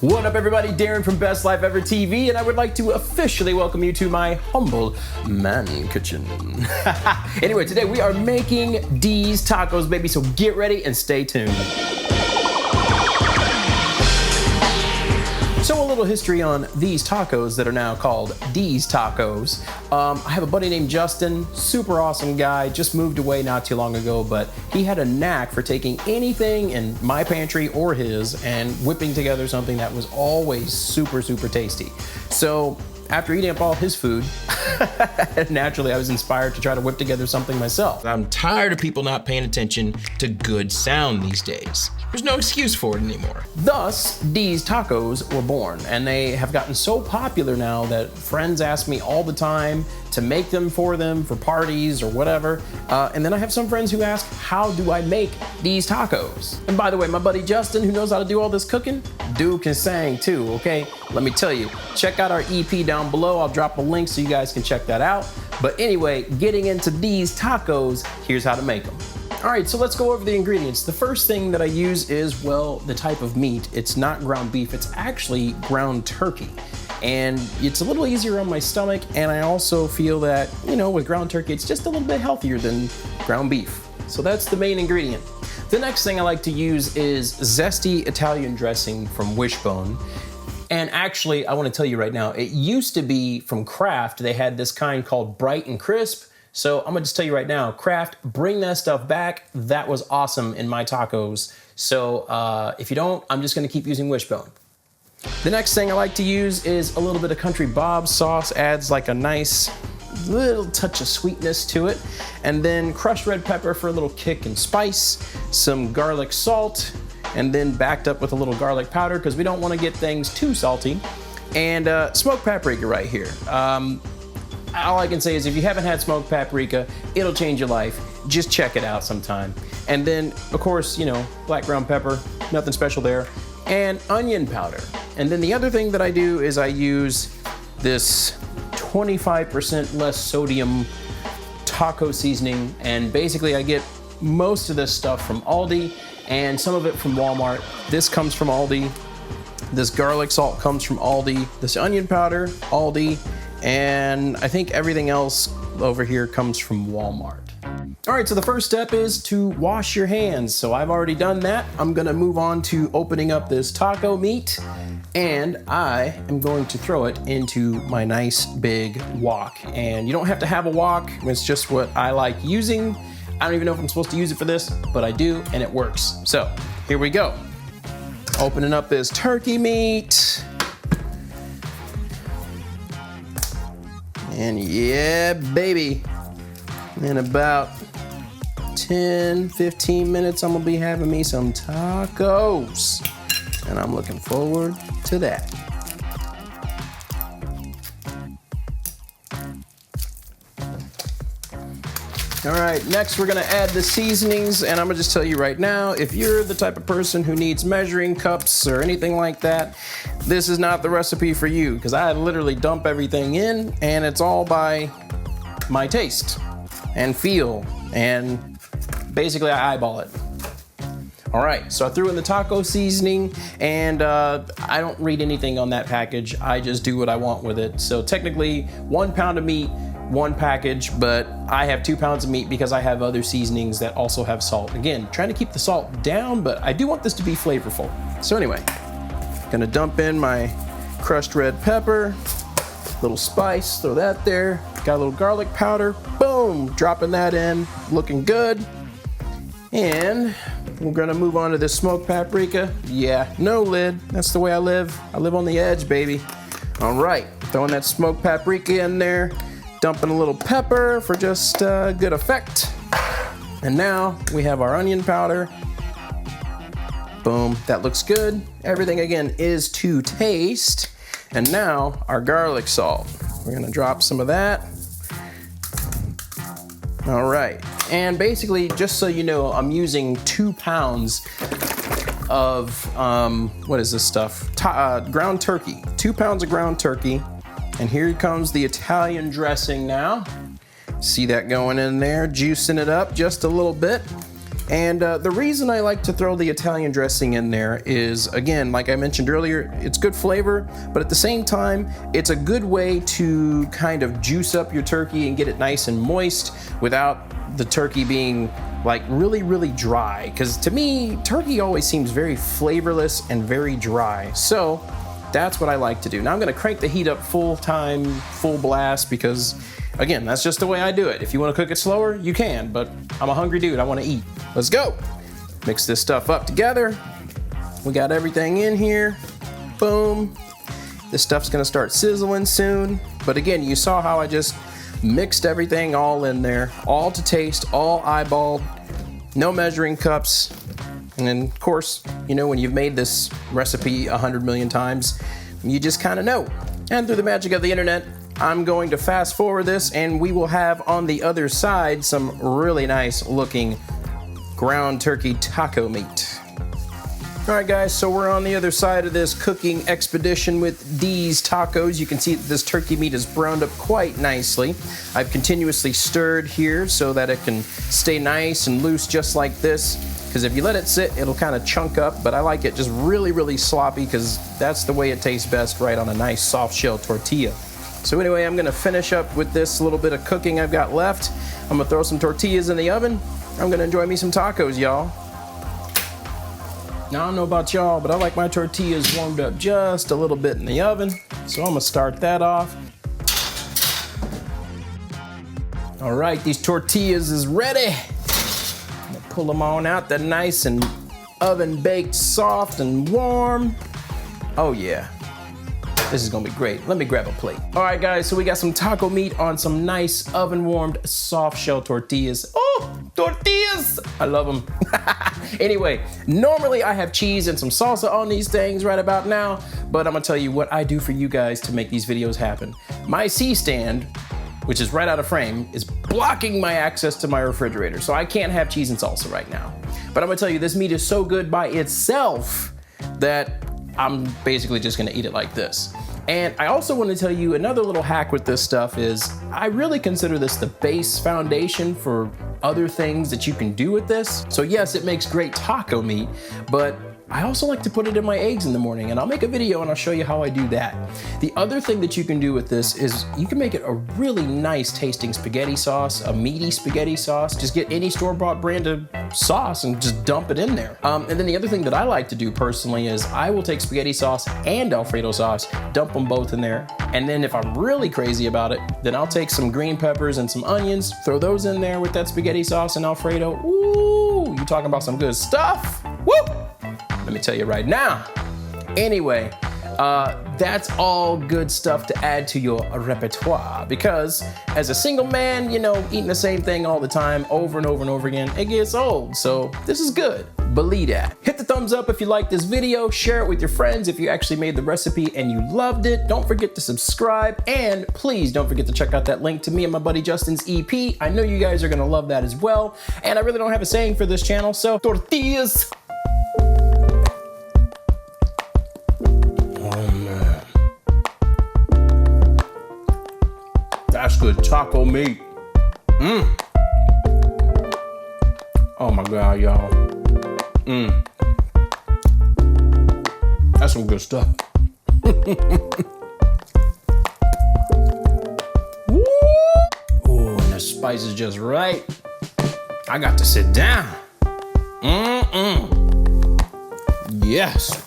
What up everybody, Darrin from Best Life Ever TV, and I would like to officially welcome you to my humble man kitchen. Anyway, today we are making these tacos, baby, so get ready and stay tuned. So a little history on these tacos that are now called these tacos. I have a buddy named Justin, super awesome guy, just moved away not too long ago, but he had a knack for taking anything in my pantry or his and whipping together something that was always super, super tasty. So after eating up all his food, naturally I was inspired to try to whip together something myself. I'm tired of people not paying attention to good sound these days. There's no excuse for it anymore. Thus, these tacos were born, and they have gotten so popular now that friends ask me all the time to make them for parties or whatever. And then I have some friends who ask, how do I make these tacos? And by the way, my buddy Justin, who knows how to do all this cooking, dude can sing too, okay? Let me tell you, check out our EP down below. I'll drop a link so you guys can check that out. But anyway, getting into these tacos, here's how to make them. All right, so let's go over the ingredients. The first thing that I use is, well, the type of meat. It's not ground beef, it's actually ground turkey. And it's a little easier on my stomach, and I also feel that, you know, with ground turkey, it's just a little bit healthier than ground beef. So that's the main ingredient. The next thing I like to use is zesty Italian dressing from Wishbone. And actually, I want to tell you right now, it used to be from Kraft. They had this kind called Bright and Crisp. So I'm gonna just tell you right now, Kraft, bring that stuff back. That was awesome in my tacos. So if you don't, I'm just gonna keep using Wishbone. The next thing I like to use is a little bit of Country Bob sauce. Adds like a nice little touch of sweetness to it. And then crushed red pepper for a little kick and spice. Some garlic salt, and then backed up with a little garlic powder because we don't want to get things too salty. And smoked paprika right here. All I can say is if you haven't had smoked paprika, it'll change your life. Just check it out sometime. And then, of course, you know, black ground pepper, nothing special there, and onion powder. And then the other thing that I do is I use this 25% less sodium taco seasoning, and basically I get most of this stuff from Aldi and some of it from Walmart. This comes from Aldi. This garlic salt comes from Aldi. This onion powder, Aldi. And I think everything else over here comes from Walmart. All right, so the first step is to wash your hands. So I've already done that. I'm gonna move on to opening up this taco meat, and I am going to throw it into my nice big wok. And you don't have to have a wok, it's just what I like using. I don't even know if I'm supposed to use it for this, but I do, and it works. So here we go. Opening up this turkey meat. And yeah, baby, in about 10-15 minutes, I'm gonna be having me some tacos. And I'm looking forward to that. All right, next we're gonna add the seasonings, and I'm gonna just tell you right now, if you're the type of person who needs measuring cups or anything like that, this is not the recipe for you, because I literally dump everything in, and it's all by my taste and feel, and basically I eyeball it. All right, so I threw in the taco seasoning, and I don't read anything on that package. I just do what I want with it. So technically, 1 pound of meat, 1 package, but I have 2 pounds of meat because I have other seasonings that also have salt. Again, trying to keep the salt down, but I do want this to be flavorful. So anyway, gonna dump in my crushed red pepper, little spice, throw that there. Got a little garlic powder, boom, dropping that in, looking good. And we're gonna move on to this smoked paprika. Yeah, no lid, that's the way I live. I live on the edge, baby. All right, throwing that smoked paprika in there. Dumping a little pepper for just good effect. And now we have our onion powder. Boom, that looks good. Everything again is to taste. And now our garlic salt. We're gonna drop some of that. All right, and basically, just so you know, I'm using 2 pounds of, what is this stuff? Ground turkey, 2 pounds of ground turkey. And here comes the Italian dressing now. See that going in there, juicing it up just a little bit. And the reason I like to throw the Italian dressing in there is, again, like I mentioned earlier, it's good flavor, but at the same time, it's a good way to kind of juice up your turkey and get it nice and moist without the turkey being like really, really dry. Because to me, turkey always seems very flavorless and very dry. So that's what I like to do. Now I'm gonna crank the heat up full time, full blast, because again, that's just the way I do it. If you wanna cook it slower, you can, but I'm a hungry dude, I wanna eat. Let's go. Mix this stuff up together. We got everything in here. Boom. This stuff's gonna start sizzling soon. But again, you saw how I just mixed everything all in there, all to taste, all eyeballed, no measuring cups. And then, of course, you know, when you've made this recipe 100 million times, you just kind of know. And through the magic of the internet, I'm going to fast forward this, and we will have on the other side some really nice looking ground turkey taco meat. All right, guys, so we're on the other side of this cooking expedition with these tacos. You can see that this turkey meat is browned up quite nicely. I've continuously stirred here so that it can stay nice and loose just like this. Because if you let it sit, it'll kind of chunk up, but I like it just really, really sloppy because that's the way it tastes best, right on a nice soft shell tortilla. So anyway, I'm gonna finish up with this little bit of cooking I've got left. I'm gonna throw some tortillas in the oven. I'm gonna enjoy me some tacos, y'all. Now, I don't know about y'all, but I like my tortillas warmed up just a little bit in the oven. So I'm gonna start that off. All right, these tortillas is ready. Pull them on out. They're nice and oven baked, soft and warm. Oh yeah, this is gonna be great. Let me grab a plate. All right, guys, so we got some taco meat on some nice oven warmed soft shell tortillas. Oh, tortillas, I love them. Anyway, normally I have cheese and some salsa on these things right about now, but I'm gonna tell you what I do for you guys to make these videos happen. My C-stand, which is right out of frame, is blocking my access to my refrigerator. So I can't have cheese and salsa right now. But I'm gonna tell you, this meat is so good by itself that I'm basically just gonna eat it like this. And I also want to tell you another little hack with this stuff is I really consider this the base foundation for other things that you can do with this. So yes, it makes great taco meat, but I also like to put it in my eggs in the morning, and I'll make a video and I'll show you how I do that. The other thing that you can do with this is you can make it a really nice tasting spaghetti sauce, a meaty spaghetti sauce. Just get any store-bought brand of sauce and just dump it in there. And then the other thing that I like to do personally is I will take spaghetti sauce and Alfredo sauce, dump them both in there, and then if I'm really crazy about it, then I'll take some green peppers and some onions, throw those in there with that spaghetti sauce and Alfredo. Ooh, you talking about some good stuff. Woo! Let me tell you right now. Anyway, that's all good stuff to add to your repertoire, because as a single man, you know, eating the same thing all the time over and over and over again, it gets old. So this is good. Believe that. Hit the thumbs up if you liked this video, share it with your friends if you actually made the recipe and you loved it. Don't forget to subscribe, and please don't forget to check out that link to me and my buddy Justin's EP. I know you guys are gonna love that as well. And I really don't have a saying for this channel, so tortillas. That's good taco meat. Oh my God, y'all. That's some good stuff. Woo! Ooh, and the spice is just right. I got to sit down. Yes.